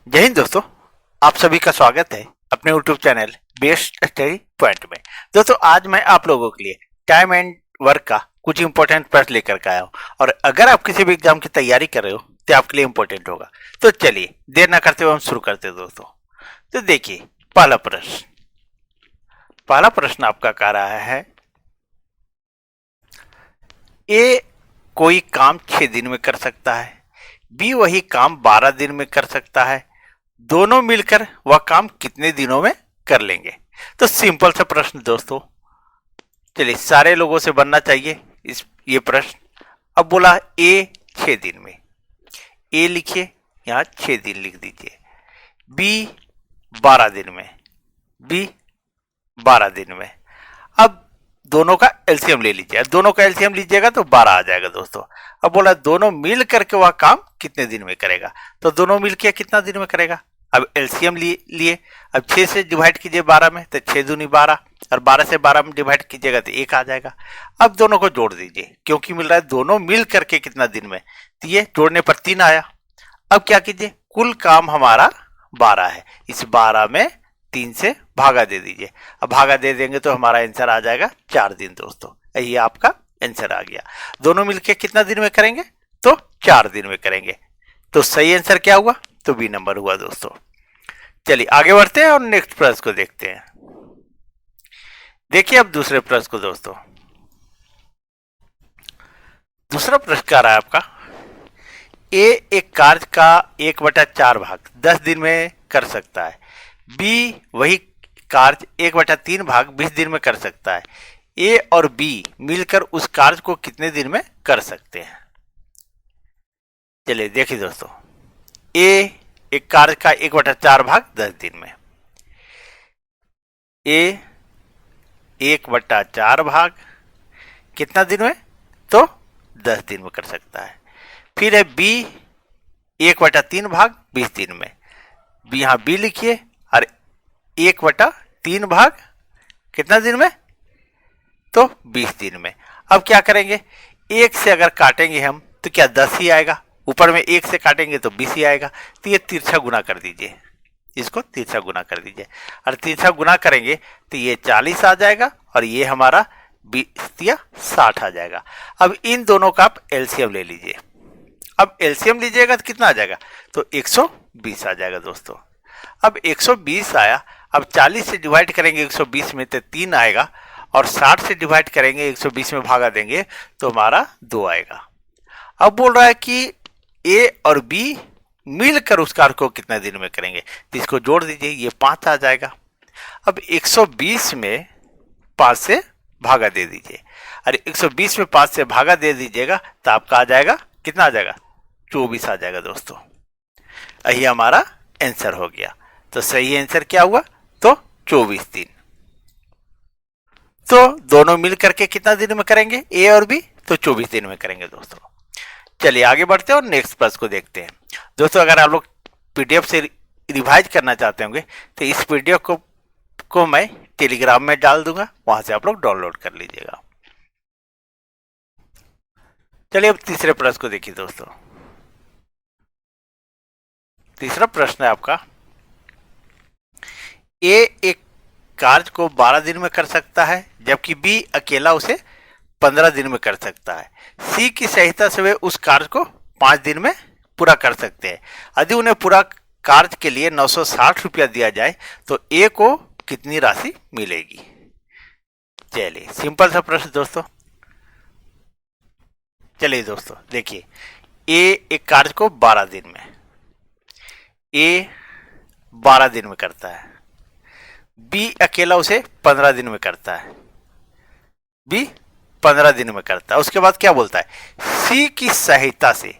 जय हिंद दोस्तों। आप सभी का स्वागत है अपने YouTube channel best study point में। दोस्तों आज मैं आप लोगों के लिए टाइम एंड वर्क का कुछ इंपॉर्टेंट प्रश्न लेकर के आया हूँ और अगर आप किसी भी एग्जाम की तैयारी कर रहे हो तो आपके लिए इंपॉर्टेंट होगा। तो चलिए देर ना करते हुए हम शुरू करते हैं दोस्तों। तो देखिए पहला प्रश्न आपका कह रहा है ए कोई काम 6 दिन में कर सकता है, बी वही काम 12 दिन में कर सकता है, दोनों मिलकर वह काम कितने दिनों में कर लेंगे। तो सिंपल सा प्रश्न दोस्तों, चलिए सारे लोगों से बनना चाहिए ये प्रश्न। अब बोला ए 6 दिन में, ए लिखिए यहां 6 दिन लिख दीजिए, बी 12 दिन में, बी 12 दिन में। अब दोनों का एलसीएम ले लीजिए, दोनों का एलसीएम लीजिएगा तो 12 आ जाएगा दोस्तों। अब बोला दोनों मिल करके वह काम कितने दिन में करेगा, तो दोनों मिलकर कितना दिन में करेगा। अब एलसीएम लिए अब 6 से डिवाइड कीजिए 12 में तो 6 दूनी 12 और 12 से 12 में डिवाइड कीजिएगा तो 1 आ जाएगा। अब दोनों को जोड़ दीजिए क्योंकि मिल रहा है दोनों मिल करके कितना दिन में, तो ये जोड़ने पर 3 आया। अब क्या कीजिए, कुल काम हमारा 12 है, इस 12 में 3 से भागा दे दीजिए। अब भागा दे देंगे तो हमारा आंसर आ जाएगा 4 दिन दोस्तों। ये आपका आंसर आ गया। दोनों मिलके कितना दिन में करेंगे, तो 4 दिन में करेंगे। तो सही आंसर क्या हुआ, तो बी नंबर हुआ दोस्तों। चलिए आगे बढ़ते हैं और नेक्स्ट प्रश्न को देखते हैं। देखिए अब दूसरे प्रश्न को दोस्तों। दूसरा प्रश्न क्या रहा है आपका, ए एक कार्य का 1/4 भाग 10 दिन में कर सकता है, बी वही कार्य 1/3 भाग 20 दिन में कर सकता है, ए और बी मिलकर उस कार्य को कितने दिन में कर सकते हैं। चलिए देखिए दोस्तों, ए एक कार्य का 1/4 भाग 10 दिन में, ए 1/4 भाग कितना दिन में, तो 10 दिन में कर सकता है। फिर है बी 1/3 भाग 20 दिन में, बी यहां बी लिखिए और 1/3 भाग कितना दिन में, तो 20 दिन में। अब क्या करेंगे, 1 से अगर काटेंगे हम तो क्या 10 ही आएगा, ऊपर में 1 से काटेंगे तो 20 ही आएगा। तो ये तिरछा गुना कर दीजिए, इसको तिरछा गुना कर दीजिए और तिरछा गुना करेंगे तो ये 40 आ जाएगा और ये हमारा 20 या 60 आ जाएगा। अब इन दोनों का आप एलसीएम ले लीजिए। अब एलसीएम लीजिएगा तो कितना आ जाएगा, तो 120 आ जाएगा दोस्तों। अब 120 आया, अब 40 से डिवाइड करेंगे 120 में तो 3 आएगा और 60 से डिवाइड करेंगे 120 में भागा देंगे तो हमारा 2 आएगा। अब बोल रहा है कि ए और बी मिलकर उस कार्य को कितने दिन में करेंगे, तो इसको जोड़ दीजिए, ये 5 आ जाएगा। अब 120 में 5 से भागा दे दीजिए और 120 में 5 से भागा दे दीजिएगा तो आपका आ जाएगा कितना आ जाएगा, 24 आ जाएगा दोस्तों। यही हमारा आंसर हो गया। तो सही आंसर क्या हुआ, तो 24 दिन। तो दोनों मिल करके कितना दिन में करेंगे, ए और बी, तो 24 दिन में करेंगे दोस्तों। चलिए आगे बढ़ते हैं और नेक्स्ट प्रश्न को देखते हैं दोस्तों। अगर आप लोग पीडीएफ से रिवाइज करना चाहते होंगे तो इस पीडीएफ को मैं टेलीग्राम में डाल दूंगा, वहां से आप लोग डाउनलोड कर लीजिएगा। चलिए अब तीसरे प्रश्न को देखिए दोस्तों। तीसरा प्रश्न है आपका, ए एक कार्य को 12 दिन में कर सकता है जबकि बी अकेला उसे 15 दिन में कर सकता है, सी की सहायता से वे उस कार्य को 5 दिन में पूरा कर सकते हैं। यदि उन्हें पूरा कार्य के लिए 960 रुपया दिया जाए तो ए को कितनी राशि मिलेगी। चलिए सिंपल सा प्रश्न दोस्तों। चलिए दोस्तों देखिए, ए एक कार्य को 12 दिन में, ए 12 दिन में करता है, बी अकेला उसे 15 दिन में करता है, बी 15 दिन में करता है। उसके बाद क्या बोलता है, सी की सहायता से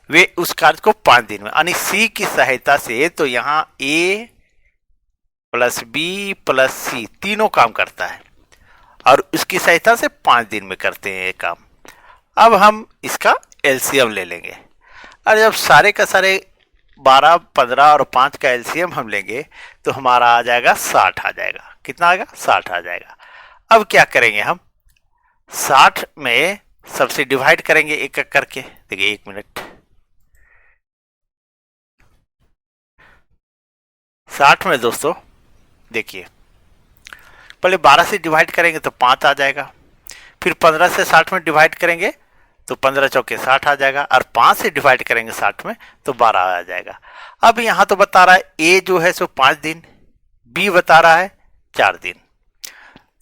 वे उस कार्य को 5 दिन में, यानी सी की सहायता से, तो यहां ए प्लस बी प्लस सी तीनों काम करता है और उसकी सहायता से 5 दिन में करते हैं ये काम। अब हम इसका एलसीएम ले लेंगे और जब सारे का सारे 12, 15 और 5 का एलसीएम हम लेंगे तो हमारा आ जाएगा 60 आ जाएगा। कितना आएगा, 60 आ जाएगा। अब क्या करेंगे हम, 60 में सबसे डिवाइड करेंगे एक एक करके। देखिए 1 मिनट, 60 में दोस्तों देखिए, पहले 12 से डिवाइड करेंगे तो 5 आ जाएगा, फिर 15 से 60 में डिवाइड करेंगे तो 15 चौके 60 आ जाएगा, और 5 से डिवाइड करेंगे 60 में तो 12 आ जाएगा। अब यहाँ तो बता रहा है ए जो है सो 5 दिन, बी बता रहा है 4 दिन,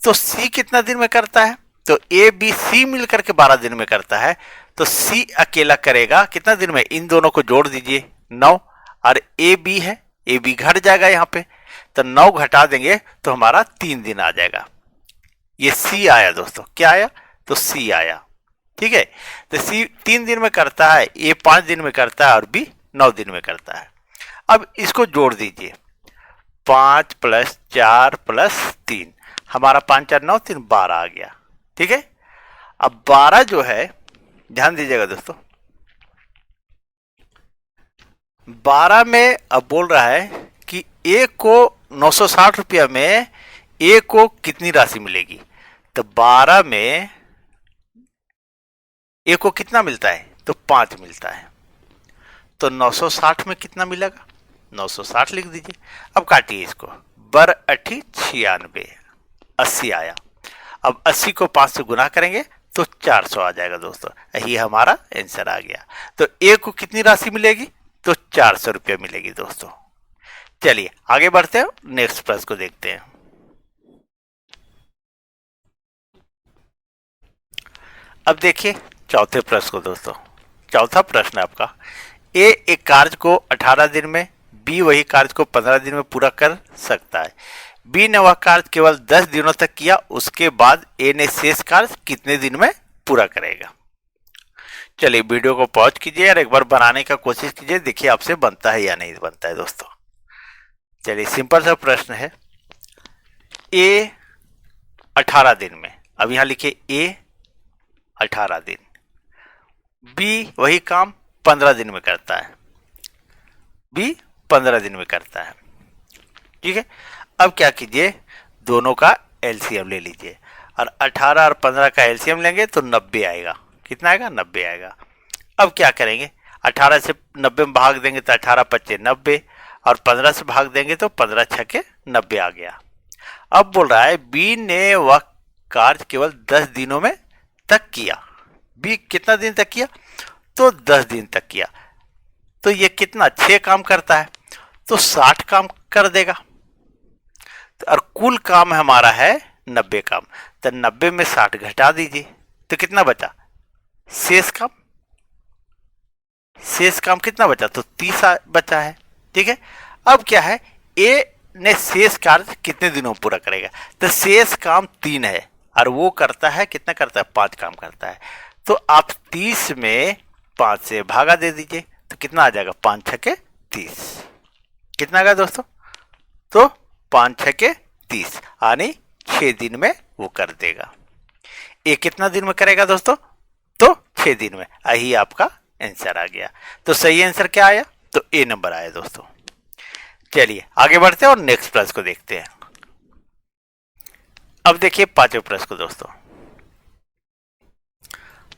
तो सी कितना दिन में करता है? तो ए बी सी मिलकर के 12 दिन में करता है, तो सी अकेला करेगा कितना दिन में? इन दोनों को जोड़ दीजिए 9, और ए बी है, ए बी घट जाएगा यहाँ पे, तो 9 घटा देंगे तो हमारा 3 दिन आ जाएगा। ये सी आया दोस्तों, क्या आया? तो सी आया। ठीक है, तो सी 3 दिन में करता है, ए 5 दिन में करता है, और बी 9 दिन में करता है। अब इसको जोड़ दीजिए, 5 + 4 + 3, हमारा 5 4 9 3 12 आ गया। ठीक है, अब 12 जो है, ध्यान दीजिएगा दोस्तों, 12 में अब बोल रहा है कि ए को 960 रुपया में ए को कितनी राशि मिलेगी? तो 12 में ए को कितना मिलता है? तो 5 मिलता है, तो 960 में कितना मिलेगा? 960 लिख दीजिए। अब काटिए इसको, बर 8 96, 80 आया। अब 80 को 5 से गुना करेंगे तो 400 आ जाएगा दोस्तों, यही हमारा आंसर आ गया। तो ए को कितनी राशि मिलेगी? तो 400 रुपये मिलेगी दोस्तों। चलिए आगे बढ़ते हैं, नेक्स्ट प्रश्न को देखते हैं। अब देखिए चौथे प्रश्न को दोस्तों। चौथा प्रश्न है आपका, ए एक कार्य को 18 दिन में, बी वही कार्य को 15 दिन में पूरा कर सकता है। बी ने वह कार्य केवल 10 दिनों तक किया, उसके बाद ए ने शेष कार्य कितने दिन में पूरा करेगा? चलिए वीडियो को पॉज कीजिए और एक बार बनाने का कोशिश कीजिए, देखिए आपसे बनता है या नहीं बनता है दोस्तों। चलिए सिंपल सा प्रश्न है, ए 18 दिन में, अब यहां लिखिए ए 18 दिन, बी वही काम 15 दिन में करता है, बी 15 दिन में करता है। ठीक है, अब क्या कीजिए, दोनों का एलसीएम ले लीजिए, और 18 और 15 का एलसीएम लेंगे तो 90 आएगा। कितना आएगा? 90 आएगा। अब क्या करेंगे, 18 से 90 में भाग देंगे तो 18 × 5 = 90, और 15 से भाग देंगे तो 15 × 6 = 90 आ गया। अब बोल रहा है बी ने वह कार्य केवल 10 दिनों में तक किया। बी कितना दिन तक किया? तो 10 दिन तक किया। तो ये कितना 6 काम करता है, तो 60 काम कर देगा, और कुल काम हमारा है 90 काम, तो 90 में 60 घटा दीजिए तो कितना बचा? शेष काम, शेष काम कितना बचा? तो 30 बचा है। ठीक है, अब क्या है, ए ने शेष कार्य कितने दिनों में पूरा करेगा? तो शेष काम 3 है, और वो करता है कितना करता है? 5 काम करता है। तो आप 30 में 5 से भागा दे दीजिए तो कितना आ जाएगा? 5 × 6 = 30। कितना आ गया दोस्तों? तो 5 × 6 = 30, यानी 6 दिन में वो कर देगा। ए कितना दिन में करेगा दोस्तों? तो 6 दिन में। यही आपका आंसर आ गया। तो सही आंसर क्या आया? तो ए नंबर आया दोस्तों। चलिए आगे बढ़ते हैं और नेक्स्ट प्रश्न को देखते हैं। अब देखिए पांचवें प्रश्न को दोस्तों।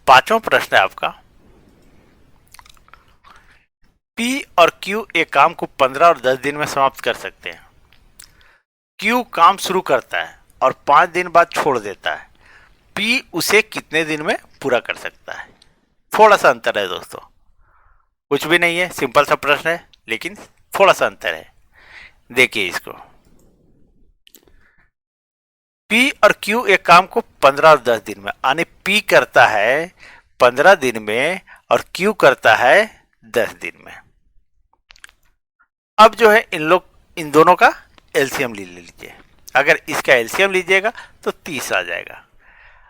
पांचवा प्रश्न है आपका, पी और क्यू एक काम को 15 और 10 दिन में समाप्त कर सकते हैं। क्यू काम शुरू करता है और 5 दिन बाद छोड़ देता है, पी उसे कितने दिन में पूरा कर सकता है? थोड़ा सा अंतर है दोस्तों, कुछ भी नहीं है, सिंपल सा प्रश्न है, लेकिन थोड़ा सा अंतर है। देखिए इसको, पी और क्यू एक काम को 15 और 10 दिन में, यानी पी करता है 15 दिन में और क्यू करता है 10 दिन में। अब जो है इन दोनों का एलसीएम ले लीजिए। अगर इसका एलसीएम लीजिएगा तो 30 आ जाएगा।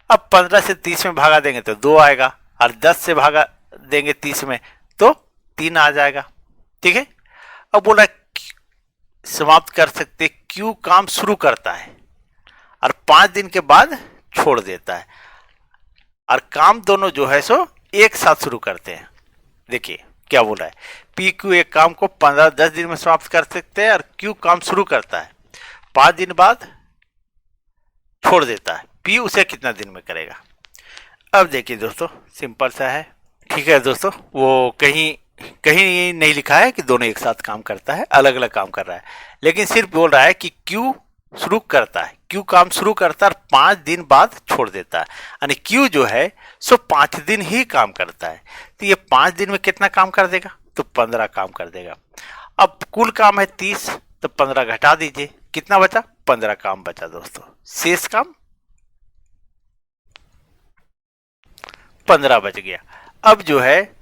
अब 15 से 30 में भागा देंगे तो 2 आएगा, और 10 से भागा देंगे 30 में तो 3 आ जाएगा। ठीक है, अब बोला समाप्त कर सकते, क्यू काम शुरू करता है और 5 दिन के बाद छोड़ देता है, और काम दोनों जो है सो एक साथ शुरू करते हैं। देखिए क्या बोल रहा है, पी क्यू एक काम को 15-10 दिन में समाप्त कर सकते हैं, और क्यू काम शुरू करता है 5 दिन बाद छोड़ देता है, पी उसे कितना दिन में करेगा? अब देखिए दोस्तों, सिंपल सा है। ठीक है दोस्तों, वो कहीं कहीं नहीं लिखा है कि दोनों एक साथ काम करता है, अलग अलग काम कर रहा है, लेकिन सिर्फ बोल रहा है कि क्यू शुरू करता है, क्यू काम शुरू करता है और 5 दिन बाद छोड़ देता है, यानी क्यू जो है सो 5 दिन ही काम करता है। तो ये 5 दिन में कितना काम कर देगा, तो 15 काम कर देगा। अब कुल काम है 30, तो 15 घटा दीजिए, कितना बचा, 15 काम बचा दोस्तों, शेष काम 15 बच गया। अब जो है,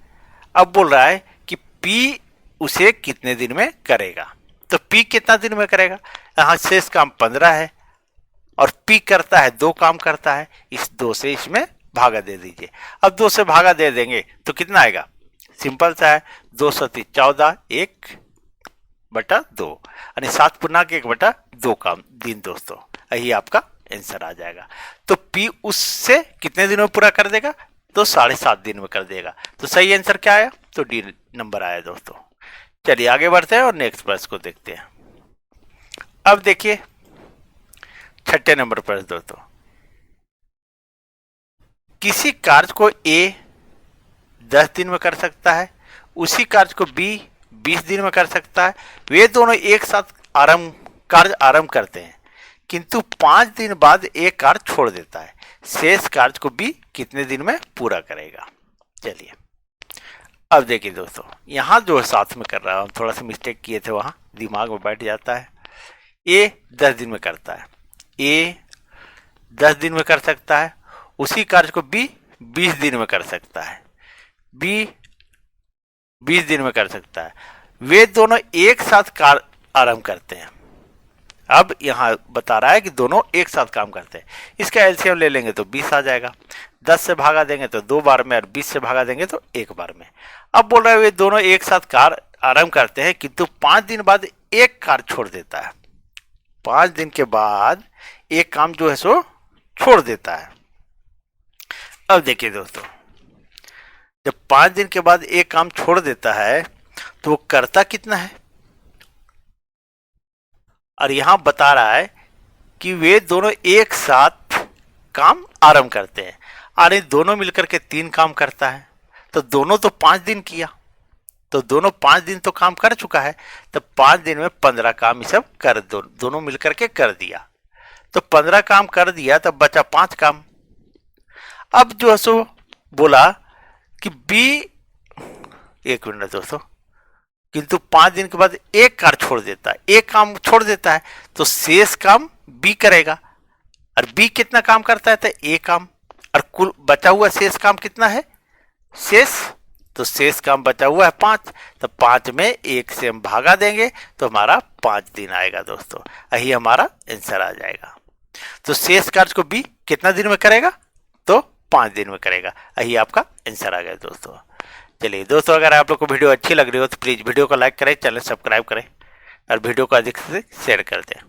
अब बोल रहा है कि P उसे कितने दिन में करेगा, तो P कितना दिन में करेगा, यहां शेष काम 15 है और P करता है 2 काम करता है, इस 2 से इसमें भागा दे दीजिए। अब 2 से भागा दे देंगे तो कितना आएगा, सिंपल सा है, 2 सती 14, 1/2, यानी 7 पूर्णांक 1/2 काम दिन दोस्तों, यही आपका आंसर आ जाएगा। तो P उससे कितने दिन में पूरा कर देगा, तो 7.5 दिन में कर देगा। तो सही आंसर क्या आया, तो डी नंबर आया दोस्तों। चलिए आगे बढ़ते हैं और नेक्स्ट प्रश्न को देखते हैं। अब देखिए 6ठे नंबर प्रश्न दोस्तों, किसी कार्य को A 10 दिन में कर सकता है, उसी कार्य को B 20 दिन में कर सकता है, वे दोनों एक साथ कार्य आरंभ करते हैं, किंतु 5 दिन बाद एक कार्य छोड़ देता है, शेष कार्य को B कितने दिन में पूरा करेगा। चलिए अब देखिए दोस्तों, यहां जो साथ में कर रहा हूं, थोड़ा सा मिस्टेक किए थे, वहां दिमाग में बैठ जाता है। A 10 दिन में करता है, A 10 दिन में कर सकता है, उसी कार्य को B 20 दिन में कर सकता है, B 20 दिन में कर सकता है, वे दोनों एक साथ कार्य आरंभ करते हैं। अब यहां बता रहा है कि दोनों एक साथ काम करते हैं, इसका एलसीएम ले लेंगे तो 20 आ जाएगा, 10 से भागा देंगे तो 2 बार में और 20 से भागा देंगे तो 1 बार में। अब बोल रहा है वे दोनों एक साथ कार्य आरंभ करते हैं, किंतु 5 दिन बाद एक कार्य छोड़ देता है, 5 दिन के बाद एक काम जो है सो छोड़ देता है। अब देखिए दोस्तों, जब 5 दिन के बाद एक काम छोड़ देता है तो वो करता कितना है, और यहां बता रहा है कि वे दोनों एक साथ काम आरंभ करते हैं, और दोनों मिलकर के 3 काम करता है, तो दोनों तो 5 दिन किया, तो दोनों 5 दिन तो काम कर चुका है, तो 5 दिन में 15 काम ये सब कर दोनों मिलकर के कर दिया, तो 15 काम कर दिया, तब बचा 5 काम। अब जो है सो बोला कि B, 1 मिनट दोस्तों, किंतु 5 दिन के बाद एक कार्य छोड़ देता है, एक काम छोड़ देता है, तो शेष काम B करेगा, और B कितना काम करता है, तो एक काम, और कुल बचा हुआ शेष काम कितना है, शेष, तो शेष काम बचा हुआ है 5, तो 5 में 1 से हम भागा देंगे तो हमारा 5 दिन आएगा दोस्तों, यही हमारा आंसर आ जाएगा। तो शेष कार्य को B कितना दिन में करेगा, तो 5 दिन में करेगा, यही आपका आंसर आ गया दोस्तों। चलिए दोस्तों, अगर आप लोग को वीडियो अच्छी लग रही हो तो प्लीज़ वीडियो को लाइक करें, चैनल सब्सक्राइब करें और वीडियो को अधिक से शेयर कर दें।